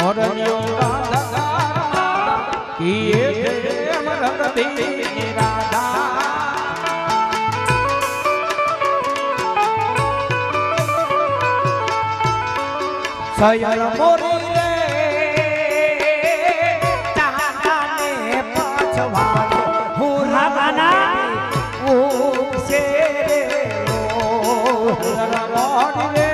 મોરનિયો રાધા કીએ જેમ રંગતી રાધા સયર મોરી રે તાને પાછવાડો હું રાધાના ઉસે રે ઓ મોરી રે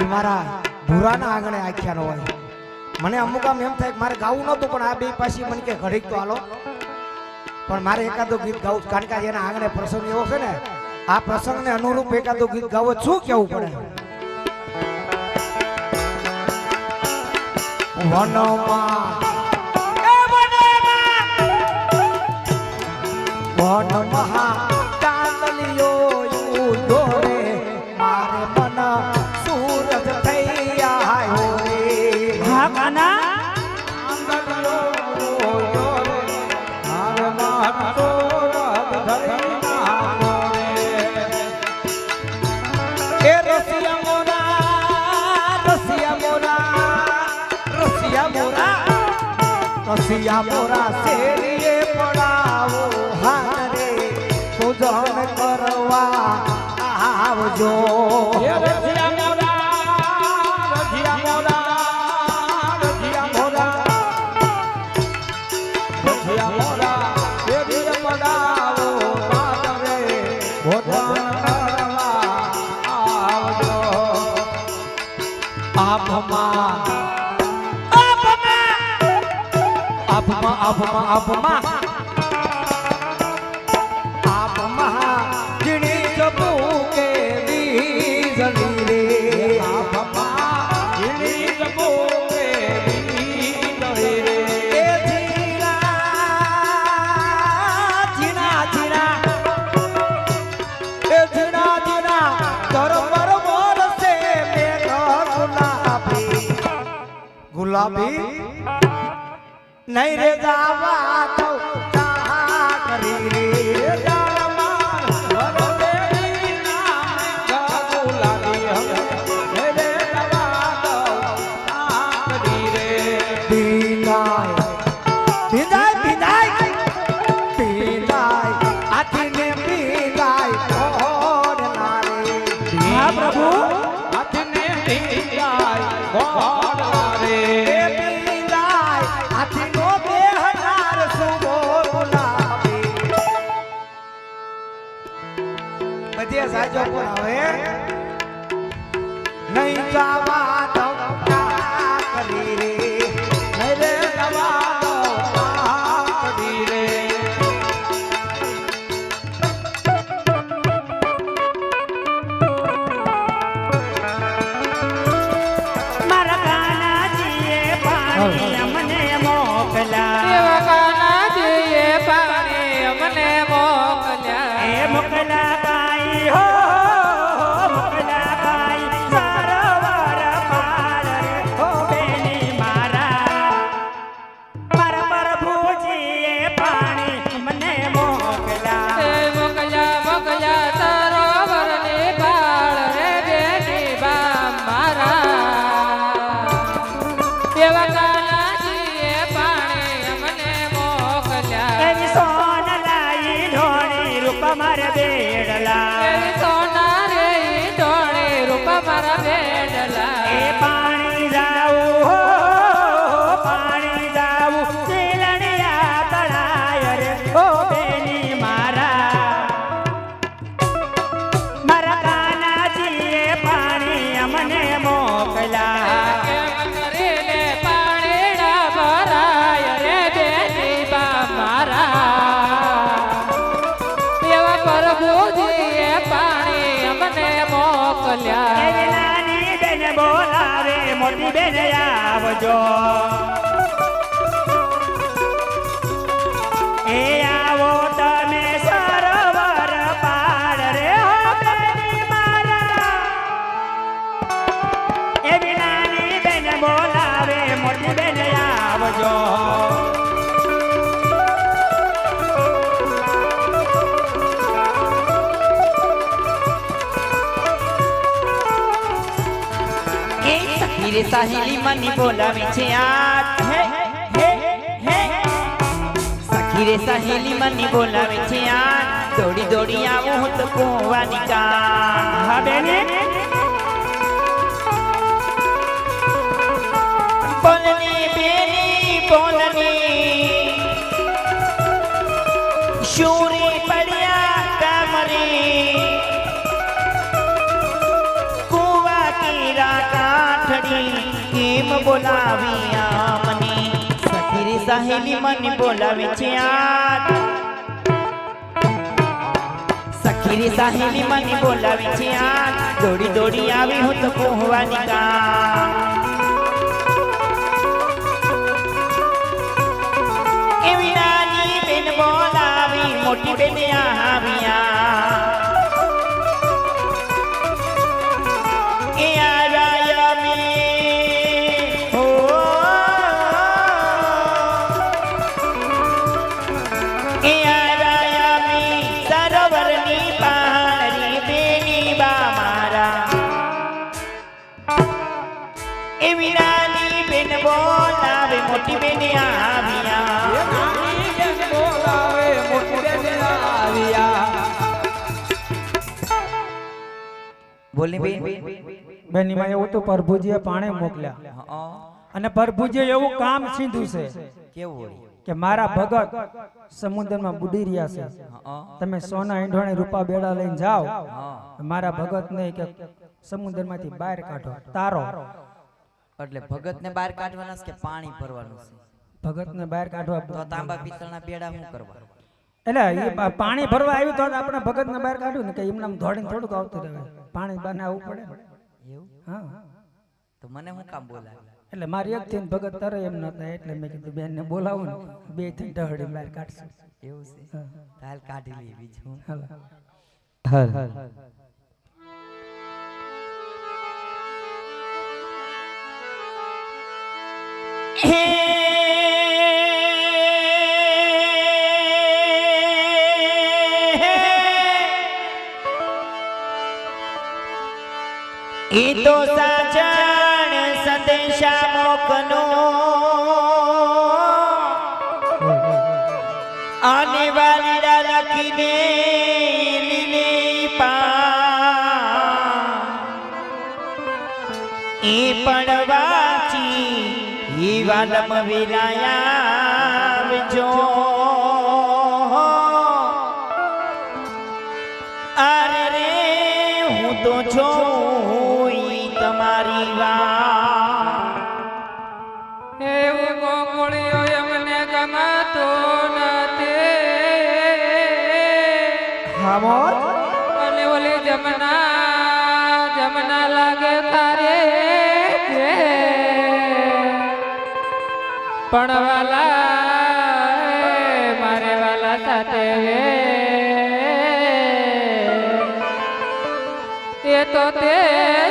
મારા ભૂરાના આંગણે આખ્યાનો હોય મને અમુક આમ એમ થાય કે મારે ગાવું નહોતું પણ આ બે પાછી મને કે ઘડીક તો હાલો પણ મારે એકાદો ગીત ગાવું કારણ કે એના આંગણે પ્રસંગ એવો છે ને આ પ્રસંગને અનુરૂપ એકાદો ગીત ગાવું શું કેવું પડે વનમાં કાંદલિયો દોરે મારે મન સૂરજ થઈ આયો રે હા કાના કાંદલિયો દોરે મારે મન સૂરજ થઈ આયો રે એ રસિયા મોરા રસિયા શેરીએ પડાવો હારે પૂજન કરવા આવજો રસિયા મોરા શેરીએ પડાવો હારે ભોજન કરવા આવજો આપમાં જીણી જબુ કે વીજળી રે જીણી જબુ કે વીજળી રે એ જીણા તરબર વરસે મેઘ ગુલાબી નહીં રે જાવા તો કા કરી રે નહીં જવા તો કા કરી રે નહીં રે જવા તો કા કરી રે મારા કાનાજીએ પાણી અમને મોકલા એવા કાનાજીએ પાણી અમને મોકલ્યા એ મોકલા પાઈ હો મારા બેડલા સોના રે ઢોળે રૂપ મારા બેડલા એ પાણી જાવું હો પાણી જાવું ચીલણિયા તળાય રે ઓ બેની મારા કાનાજીએ પાણી અમને મોકલ્યા કેમ કરીને પાણીડા ભરાય રે બેની બા મારા પ્રભુજીએ પાણી અમને મોકલ્યા એવી નાની બેન બોલાવે મોટી બેન આવજો એ આવો તમે સરોવર પાર રે હો બેની મારા એવી નાની બેન બોલાવે મોટી બેન આવજો રે સાહેલી મને બોલાવે છે આજ હે હે હે સખી રે સાહેલી મને બોલાવે છે આજ દોડી દોડી આવું હું તો કુવાની કાન હા બેને બોલની બેની બોલની શૂરી પડ્યા કામરી કુવા કીરા કેમ બોલાવી મને સખી રે સાહેલી મને બોલાવે છે આજ સખી રે સાહેલી મને બોલાવે છે આજ દોડી દોડી આવી હું તો કુવાની કાન એવી નાની બેન બોલાવી મોટી બેન આવ્યા મોટી બેન બોલી બેન એમાં એવું તો પ્રભુજીએ પાણે મોકલ્યા અને પ્રભુજીએ એવું કામ સીધું છે કેવું કે મારા ભગત સમુદ્રમાં બુડી રહ્યા છે તમે સોના ઈંઢોણે રૂપા બેડા લઈને જાઓ મારા ભગતને કે સમુદ્રમાંથી બહાર કાઢો તારો એટલે ભગત ને બહાર કાઢવાના કે પાણી ભરવાનું છે ભગતને બહાર કાઢવા તો તાંબા પિત્તળના બેડા શું કરવા એટલે એ પાણી ભરવા આવ્યું તો આપણે ભગતને બહાર કાઢ્યું ને કે એમને દોડીને થોડુંક આવતું રહે પાણી બહાર આવવું પડે એવું હા તો મને શું કામ બોલાવે એટલે મારી એક થી ભગત તરે એમ નતા એટલે મેં કીધું બેન ને બોલાવું ને બે થી દહડી બહાર કાઢશું એવું છે હાલ કાઢી લઈએ બીજું હાલ એ તો સાચણ સંદેશા મોકનો આને વાલીડા લખીને લીલે પા એ પણ વાચી એ વાલમ વિલાયા જો અરે રે હું તો છું તમારી વાત એવું ગોકળીઓ એમને ગમાતો નથી અને ઓલી જમના લાગે તારે પણ વાલા મારે વાલા સાથે એ તો તે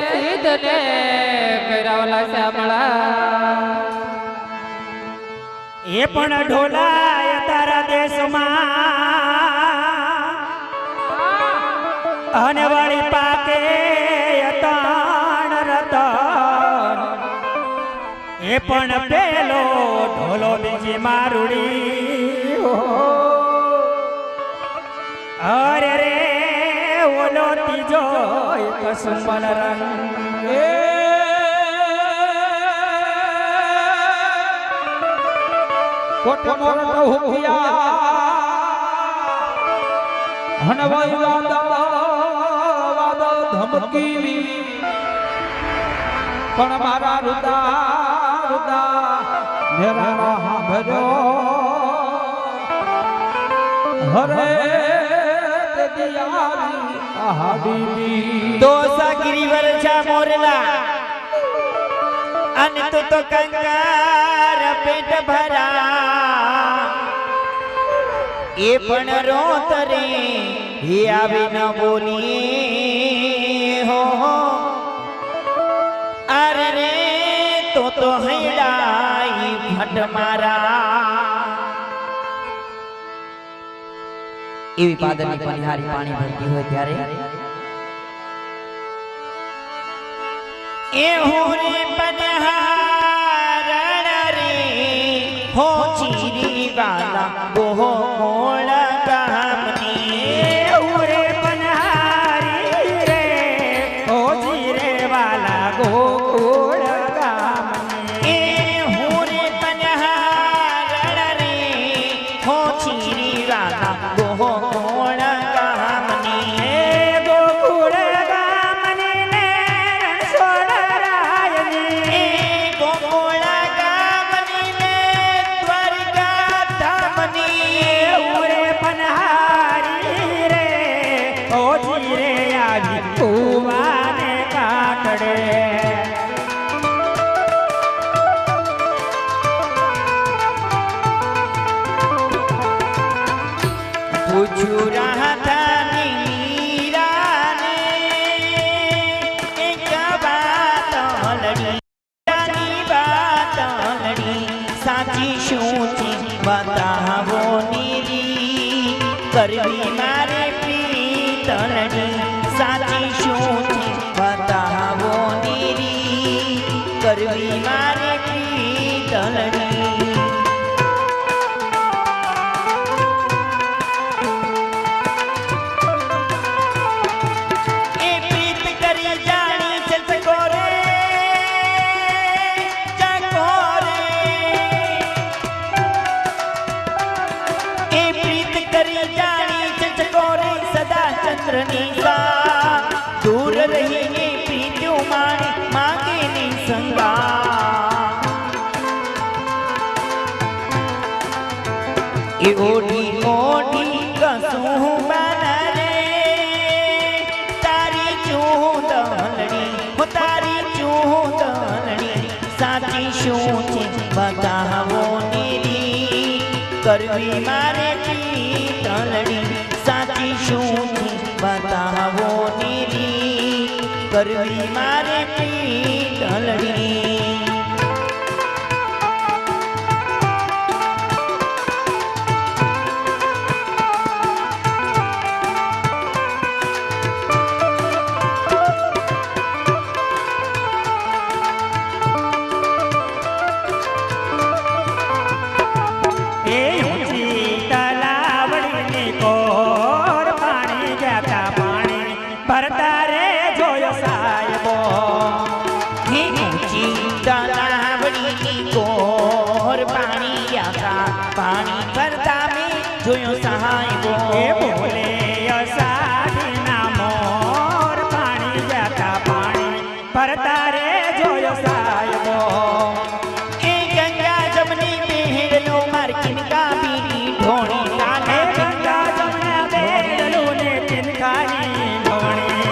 સીધને કરાવલા શામળા એ પણ ઢોલાય તારા દેશમાં અને વાળી પાકે અતાણ રતન એ પણ પેલો ઢોલો બીજી મારુડી અરે રે ઓલો ત્રીજો કસુંબલ રંગ કોટ મોર હુકિયા હનવાઈ વાદ ધમકી પણ મારા રૂદા મેરા હાંભળ્યો હરે તે દિયાવી આહા બીબી તો સગીરીવર છા મોરલા અને તું તો કંગાર પેટ ભરા એ પણ રોત રે એ આવી ન બોલી હો અરે રે તો હૈડાઈ ભટ મારા એવી પાદરની પનિહારી પાણી ભરતી હોય ત્યારે એ હોરે પનહારણ રે હો ચીરી વાલા ગોહો મોળ ગામની ઉરે પનહારી રે ઓ જીરે વાલા ગોકુળ ગામની એ હોરે પનહારણ રે હો ચીરી વાલા ગોહો મોળ ગામની એ ગોકુળ ગામની ને રણછોડરાયની એ ગોકુળ ગામની ને દ્વારકા ધામની ઉરે પનહારી રે ઓ જીરે આવી કુવાને કાકડે પૂછ્યું રાધાની મીરાને એક વાત લડી રાની વાત લડી સાચી શું છે બતાવો નીરી કરવી મારે પ્રીતલડી સાચી શું છે બતાવો નીરી કરવી મારે પ્રીતલડી એ પ્રીત કરી જાણી ચચકો રે ચકો રે એ પ્રીત કરી જાણી ચચકો રે સદા ચંદ્રની સા દૂર રહીને પ્રીત્યું માણી માગે ની સંગા એ ઓઢી ઓઢી કસું બન રે તારી ચૂંદલડી હો તારી ચૂંદલડી સાચી શું છે બતાવો નીરી કરવી મારે પ્રીતલડી સાચી શું છે બતાવો નીરી કરવી મારે પ્રીતલડી એ ઊંચી તલાવડીની કોર પાણી જાતા પાણી ભરતા રે જોયો સાહેબો હે ઊંચી તલાવડીની કોર પાણી યાકા પાણી ભરતા મેં જોયો સાહેબો એ બોલે અષાઢીના મોર પાણી જાતા પાણી ભરતા રે જોયો સાહેબો એ ગંગા જમની પહેરનો માર્કિન કાપી ઢોણી એ કાને ગંગા જમના બેડલું ને તિનકાની ઢોણી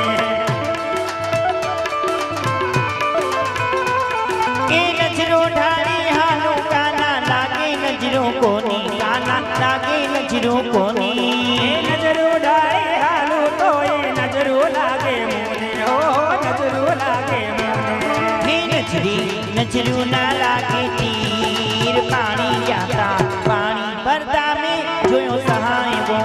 એ નજરો ઢાળી હાલો કાના લાગે નજરો કોની કાના લાગે નજરો એ કોની નજરો ડાળી હાલું તો એ નજરો લાગે મોને ઓ નજરો લાગે મોને હે નજરી નજરું ના લાગે તીર પાણી જાતા પાણી ભરતા મેં જોયો સહાયવો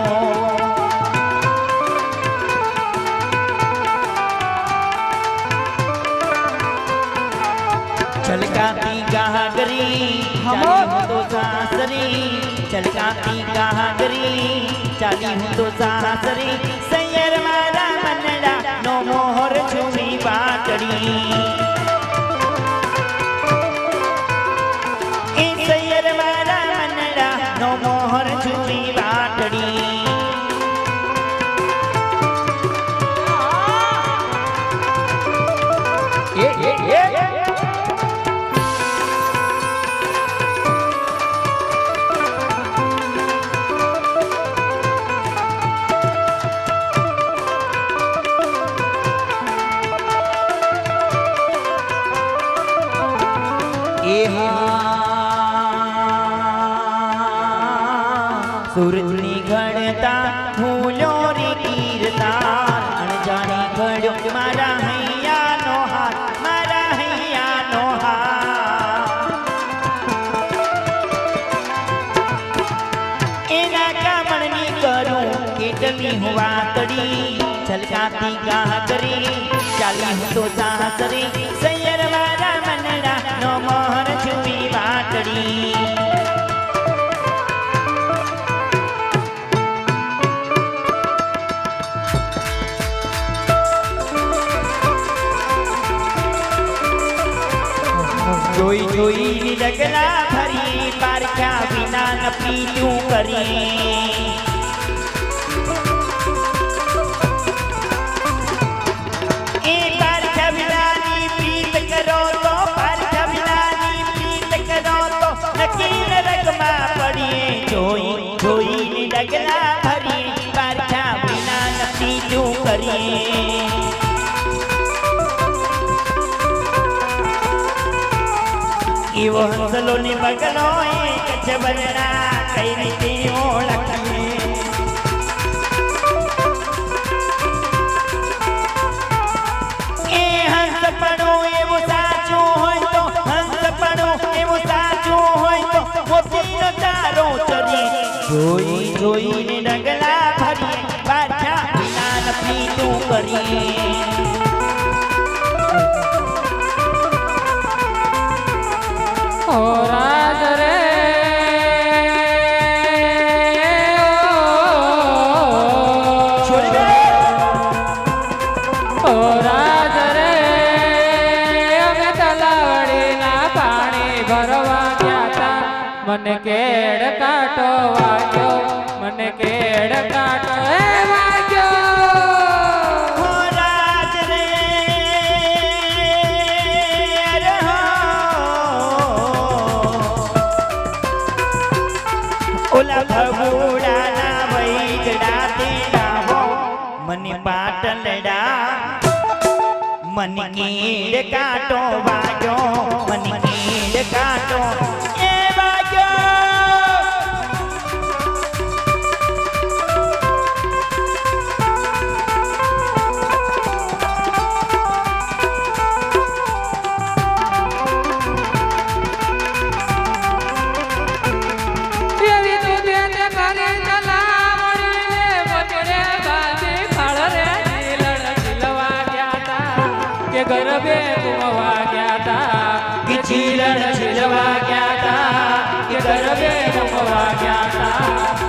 છલકાતી ગાગરી ચાલી હું તો સાસરી છલકાતી ગાગરી ચાલી હું તો સાસરી સૈયર મારા મનડા નો મોહર છુમી વાટડી એ સૈયર મારા મનડા નો મોહર છુમી વાટડી સૂરજની ઘડતા ફૂલો રે કીર્તાન અણજાણી ઘડ્યો મારા હૈયાનો હાથ મારા હૈયાનો હાથ એના કામણની કરું કેટલી હું વાતડી છલકાતી ગાગરી ચાલી હું તો સાસરી સૈયર મારા મનડા નો મોહર છુવી વાટડી જોઈ જોઈ ડગલા ભરી પારખ્યા વિના ન પીલું કરી એ પારખ્યા વિનાની પ્રીત કરો તો પારખ્યા વિનાની પ્રીત કરો તો નક્કી નરકમાં પડીએ જોઈ જોઈ ડગલા ભરી પારખ્યા વિના ન પીલું કરીએ એવો હંસલો ને બગલો એક જબરડા કઈ રીતે ઓળખીએ એ હંસપણું એવું સાચું હોય તો હંસપણું એવું સાચું હોય તો મોતીનો તારો ચરીએ જોઈ જોઈને ડગલા ભરીએ પાછા વિના નથી તું કરીએ ઓ રાજ રે ઓ રાજ રે અમે તલાવડીના પાણી ભરવા ગયા તા મને કેડ કાંટો વાગ્યો મને કેડ કાંટો વાગ્યો ઓલા ભગુડાના વૈગડા તેડા હો મને પાટલડા મને કીડ કાંટો વાગ્યો મને કીડ કાંટો એ વાગ્યો ગરબે ઘૂમવા ગયા તા કે ચીલણ છીલવા ગયા તા કે ગરબે ઘૂમવા ગયા તા